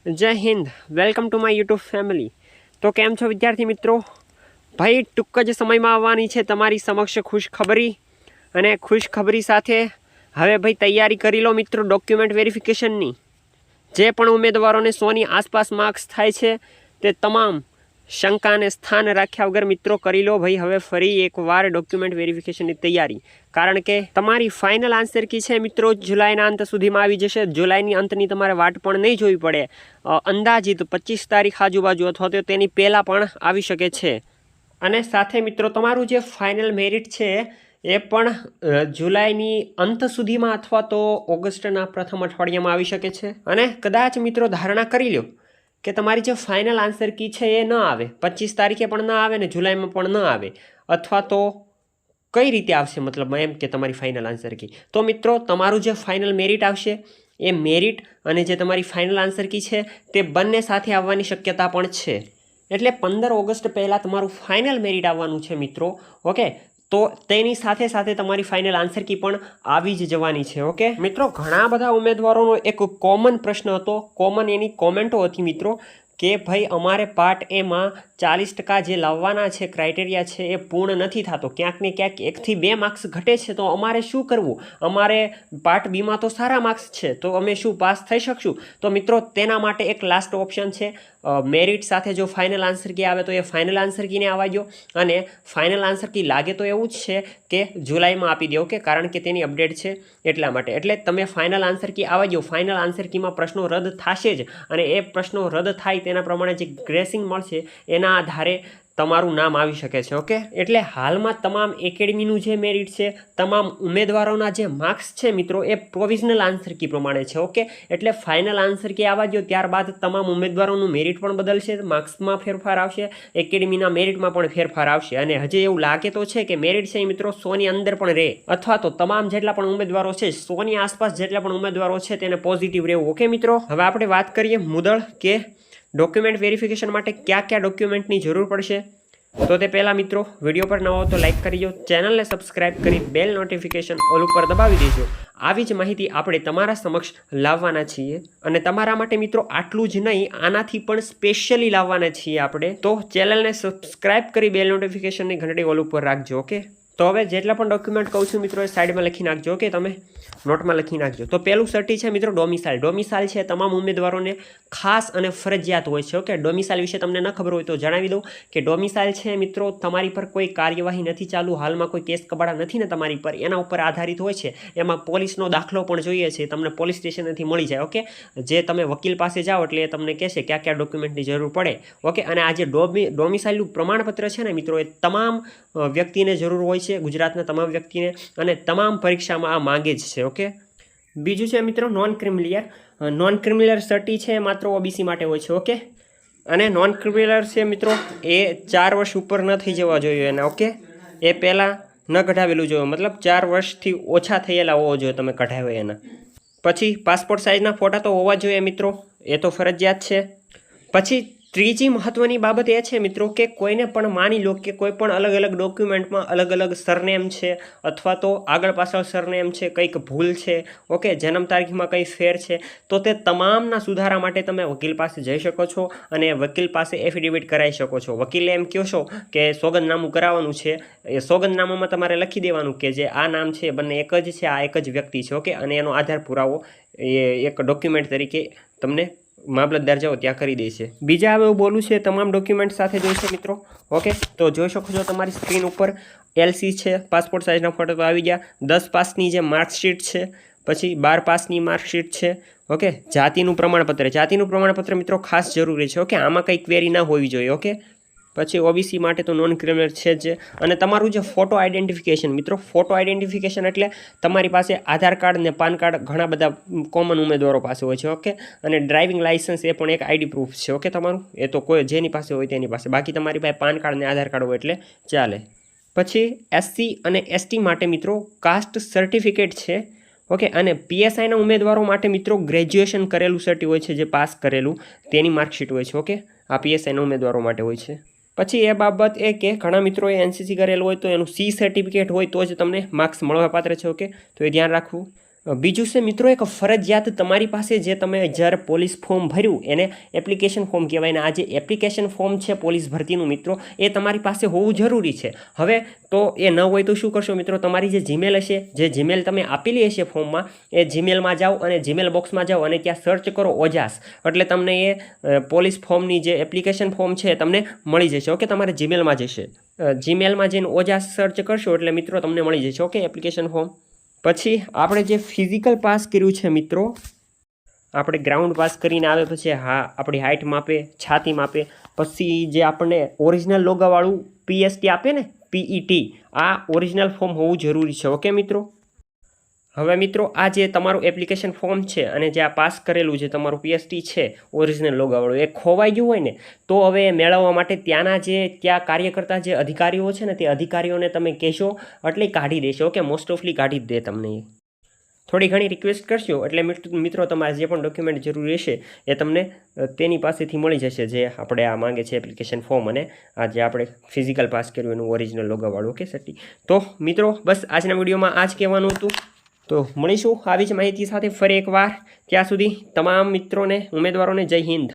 જય Hind, welcome to my YouTube family. તો કેમ છો વિદ્યાર્થી મિત્રો? ભાઈ ટૂંક જ સમયમાં આવવાની છે તમારી સમક્ષ ખુશખબરી, અને ખુશખબરી સાથે હવે ભાઈ તૈયારી કરી લો મિત્રો ડોક્યુમેન્ટ વેરિફિકેશનની। જે પણ ઉમેદવારોને 100ની આસપાસ માર્ક્સ થાય છે તે તમામ શંકાને સ્થાન રાખ્યા વગર મિત્રો કરી લો ભાઈ હવે ફરી એકવાર ડોક્યુમેન્ટ વેરિફિકેશનની તૈયારી। કારણ કે તમારી ફાઇનલ આન્સર કી છે મિત્રો જુલાઈના અંત સુધીમાં આવી જશે। જુલાઈની અંતની તમારે વાટ પણ નહીં જોવી પડે, અંદાજિત 25 તારીખ આજુબાજુ અથવા તો તેની પહેલાં પણ આવી શકે છે। અને સાથે મિત્રો તમારું જે ફાઇનલ મેરિટ છે એ પણ જુલાઈની અંત સુધીમાં અથવા તો ઓગસ્ટના પ્રથમ અઠવાડિયામાં આવી શકે છે। અને કદાચ મિત્રો ધારણા કરી લો કે તમારી જે ફાઇનલ આન્સર કી છે એ ન આવે, 25 તારીખે પણ ન આવે ને જુલાઈમાં પણ ન આવે, અથવા તો કઈ રીતે આવશે મતલબ એમ કે તમારી ફાઇનલ આન્સર કી, તો મિત્રો તમારું જે ફાઇનલ મેરિટ આવશે એ મેરિટ અને જે તમારી ફાઇનલ આન્સર કી છે તે બંને સાથે આવવાની શક્યતા પણ છે। એટલે 15 ઓગસ્ટ પહેલાં તમારું ફાઇનલ મેરિટ આવવાનું છે મિત્રો। ઓકે, તો તેની સાથે સાથે તમારી ફાઇનલ આન્સર કી પણ આવી જ જવાની છે। ઓકે મિત્રો, ઘણા બધા ઉમેદવારોનો એક કોમન પ્રશ્ન હતો, કોમન એની કોમેન્ટો હતી મિત્રો કે ભાઈ અમારે પાર્ટ એમાં 40% જે લાવવાના છે ક્રાઇટેરિયા છે એ પૂર્ણ નથી થતો, ક્યાંક ને ક્યાંક 1 થી 2 માર્ક્સ ઘટે છે, તો અમારે શું કરવું? અમારે પાર્ટ બીમાં તો સારા માર્ક્સ છે, તો અમે શું પાસ થઈ શકશું? તો મિત્રો તેના માટે એક લાસ્ટ ઓપ્શન છે, મેરિટ સાથે જો ફાઇનલ આન્સર કી આવે તો એ ફાઇનલ આન્સર કીને આવવા દો, અને ફાઇનલ આન્સર કી લાગે તો એવું જ છે કે જુલાઈમાં આપી દો, કે કારણ કે તેની અપડેટ છે એટલા માટે। એટલે તમે ફાઇનલ આન્સર કી આવવા દો, ફાઇનલ આન્સર કીમાં પ્રશ્નો રદ થશે જ, અને એ પ્રશ્નો રદ થાય તેના પ્રમાણે જે ગ્રેસિંગ મળશે એના આધારે તમારું નામ આવી શકે છે। ઓકે, એટલે હાલમાં તમામ એકેડમીનું જે મેરિટ છે, તમામ ઉમેદવારોના જે માર્ક્સ છે મિત્રો એ પ્રોવિઝનલ આન્સર કી પ્રમાણે છે। ઓકે, એટલે ફાઇનલ આન્સર કી આવવા દો, ત્યારબાદ તમામ ઉમેદવારોનું મેરિટ પણ બદલશે, માર્ક્સમાં ફેરફાર આવશે, એકેડમીના મેરિટમાં પણ ફેરફાર આવશે, અને હજી એવું લાગે તો છે કે મેરિટ છે મિત્રો 100ની અંદર પણ રહે, અથવા તો તમામ જેટલા પણ ઉમેદવારો છે 100ની આસપાસ જેટલા પણ ઉમેદવારો છે તેને પોઝિટિવ રહેવું। ઓકે મિત્રો, હવે આપણે વાત કરીએ મુદળ કે ડોક્યુમેન્ટ વેરિફિકેશન માટે કયા કયા ડોક્યુમેન્ટની જરૂર પડશે। તો તે પહેલાં મિત્રો વિડીયો પર નવો તો લાઇક કરી દો, ચેનલને સબસ્ક્રાઇબ કરી બેલ નોટિફિકેશન ઓલ ઉપર દબાવી દેજો। આવી જ માહિતી આપણે તમારા સમક્ષ લાવવાના છીએ, અને તમારા માટે મિત્રો આટલું જ નહીં, આનાથી પણ સ્પેશિયલી લાવવાના છીએ આપણે, તો ચેનલને સબસ્ક્રાઇબ કરી બેલ નોટિફિકેશનની ઘંટડી ઓલ ઉપર રાખજો। ઓકે, તો હવે જેટલા પણ ડોક્યુમેન્ટ કહું છું મિત્રો એ સાઈડમાં લખી નાખજો, કે તમે નોટમાં લખી નાખજો। તો પહેલું સર્ટી છે મિત્રો ડોમિસાઇલ। ડોમિસાઇલ છે તમામ ઉમેદવારોને ખાસ અને ફરજિયાત હોય છે। ઓકે, ડોમિસાઇલ વિશે તમને ન ખબર હોય તો જણાવી દઉં કે ડોમિસાઇલ છે મિત્રો તમારી પર કોઈ કાર્યવાહી નથી ચાલુ, હાલમાં કોઈ કેસ કબાડા નથી ને તમારી પર, એના ઉપર આધારિત હોય છે। એમાં પોલીસનો દાખલો પણ જોઈએ છે, તમને પોલીસ સ્ટેશનથી મળી જાય। ઓકે, જે તમે વકીલ પાસે જાઓ એટલે એ તમને કહેશે કયા કયા ડોક્યુમેન્ટની જરૂર પડે। ઓકે, અને આ જે ડોમિસાઇલનું પ્રમાણપત્ર છે ને મિત્રો એ તમામ વ્યક્તિને જરૂર હોય છે, ગુજરાતના તમામ વ્યક્તિને, અને તમામ પરીક્ષામાં આ માંગે જ છે। ઓકે, બીજું છે મિત્રો નોન ક્રિમિલિયર। નોન ક્રિમિલિયર સર્ટી છે માત્ર ઓબીસી માટે હોય છે। ઓકે, અને નોન ક્રિમિલિયર છે મિત્રો એ 4 વર્ષ ઉપર ન થઈ જવા જોઈએ એના। ઓકે, એ પહેલાં ન કઢાવેલું જોઈએ, મતલબ 4 વર્ષથી ઓછા થયેલા હોવો જોઈએ તમે કઢાવે એના। પછી પાસપોર્ટ સાઇઝના ફોટા તો હોવા જોઈએ મિત્રો, એ તો ફરજિયાત છે। પછી ત્રીજી મહત્વની બાબત એ છે મિત્રો કે કોઈને પણ માની લો કે કોઈ પણ અલગ અલગ ડોક્યુમેન્ટમાં અલગ અલગ સરનેમ છે, અથવા તો આગળ પાછળ સરનેમ છે, કંઈક ભૂલ છે, ઓકે, જન્મ તારીખમાં કંઈ ફેર છે, તો તે તમામના સુધારા માટે તમે વકીલ પાસે જઈ શકો છો, અને વકીલ પાસે એફિડેવિટ કરાવી શકો છો। વકીલે એમ કહો છો કે સોગંદનામું કરાવવાનું છે, એ સોગંદનામામાં તમારે લખી દેવાનું કે જે આ નામ છે બંને એક જ છે, આ એક જ વ્યક્તિ છે। ઓકે, અને એનો આધાર પુરાવો એ એક ડોક્યુમેન્ટ તરીકે તમને મામલતદાર જાઓ ત્યાં કરી દે છે। બીજા હવે એવું બોલું છે તમામ ડોક્યુમેન્ટ સાથે જોઈશે મિત્રો। ઓકે, તો જોઈ શકો છો તમારી સ્ક્રીન ઉપર એલસી છે, પાસપોર્ટ સાઇઝના ફોટો તો આવી ગયા, 10 પાસની જે માર્કશીટ છે, પછી 12 પાસની માર્કશીટ છે। ઓકે, જાતિનું પ્રમાણપત્ર, જાતિનું પ્રમાણપત્ર મિત્રો ખાસ જરૂરી છે। ઓકે, આમાં કંઈ ક્વેરી ના હોવી જોઈએ। ઓકે, પછી ઓબીસી માટે તો નોન ક્રિમિનલ છે જ, અને તમારું જે ફોટો આઈડેન્ટિફિકેશન મિત્રો, ફોટો આઈડેન્ટિફિકેશન એટલે તમારી પાસે આધાર કાર્ડ ને પાન કાર્ડ ઘણા બધા કોમન ઉમેદવારો પાસે હોય છે। ઓકે, અને ડ્રાઇવિંગ લાઇસન્સ એ પણ એક આઈડી પ્રૂફ છે। ઓકે, તમારું એ તો કોઈ જેની પાસે હોય તેની પાસે, બાકી તમારી પાસે પાન કાર્ડ ને આધાર કાર્ડ હોય એટલે ચાલે। પછી એસસી અને એસટી માટે મિત્રો કાસ્ટ સર્ટિફિકેટ છે। ઓકે, અને પીએસઆઈના ઉમેદવારો માટે મિત્રો ગ્રેજ્યુએશન કરેલું સર્ટી હોય છે, જે પાસ કરેલું તેની માર્કશીટ હોય છે। ઓકે, આ પીએસઆઈના ઉમેદવારો માટે હોય છે। પછી એ બાબત એ કે ઘણા મિત્રોએ એનસીસી કરેલું હોય તો એનું સી સર્ટિફિકેટ હોય તો જ તમને માર્ક્સ મળવાપાત્ર છે। ઓકે, તો એ ધ્યાન રાખવું। બીજું છે મિત્રો એક ફરજિયાત તમારી પાસે જે તમે જ્યારે પોલીસ ફોર્મ ભર્યું એને એપ્લિકેશન ફોર્મ કહેવાય ને આ જે એપ્લિકેશન ફોર્મ છે પોલીસ ભરતીનું મિત્રો એ તમારી પાસે હોવું જરૂરી છે. હવે તો એ ન હોય તો શું કરશો મિત્રો, તમારી જે જીમેલ હશે, જે જીમેલ તમે આપેલી હશે ફોર્મમાં, એ જીમેલમાં જાઓ અને જીમેલ બોક્સમાં જાઓ અને ત્યાં સર્ચ કરો ઓજાસ, એટલે તમને એ પોલીસ ફોર્મની જે એપ્લિકેશન ફોર્મ છે એ તમને મળી જશે. ઓકે, તમારે જીમેલમાં જશે, જીમેલમાં જઈને ઓજાસ સર્ચ કરશો એટલે મિત્રો તમને મળી જશે. Okay, application form. પછી આપણે જે ફિઝિકલ પાસ કર્યું છે મિત્રો, આપણે ગ્રાઉન્ડ પાસ કરીને આવે પછી આપણી હાઇટ માપે, છાતી માપે, પછી જે આપણને ઓરિજિનલ લોગાવાળું PST આપે ને, PET, આ ઓરિજિનલ ફોર્મ હોવું જરૂરી છે. ઓકે મિત્રો. હવે મિત્રો આ જે તમારું એપ્લિકેશન ફોર્મ છે અને જે આ પાસ કરેલું જે તમારું PST છે ઓરિજિનલ લોગાવાળું, એ ખોવાઈ ગયું હોય ને તો હવે મેળવવા માટે ત્યાં કાર્ય કરતા જે અધિકારીઓ છે ને તે અધિકારીઓને તમે કહેશો એટલે કાઢી દેશો. ઓકે, મોસ્ટ ઓફલી કાઢી જ દે તમને. થોડી ઘણી રિક્વેસ્ટ કરશો એટલે મિત્રો તમારે જે પણ ડોક્યુમેન્ટ જરૂરી રહેશે એ તમને તેની પાસેથી મળી જશે, જે આપણે આ માંગે છે એપ્લિકેશન ફોર્મ અને આ જે આપણે ફિઝિકલ પાસ કર્યું એનું ઓરિજિનલ લોગાવાળું. ઓકે સર્ટી. તો મિત્રો બસ આજના વિડીયોમાં આ જ કહેવાનું હતું. તો મળીશું આવી જ માહિતી સાથે ફરી એકવાર. ત્યાં સુધી તમામ મિત્રોને, ઉમેદવારોને જય હિન્દ.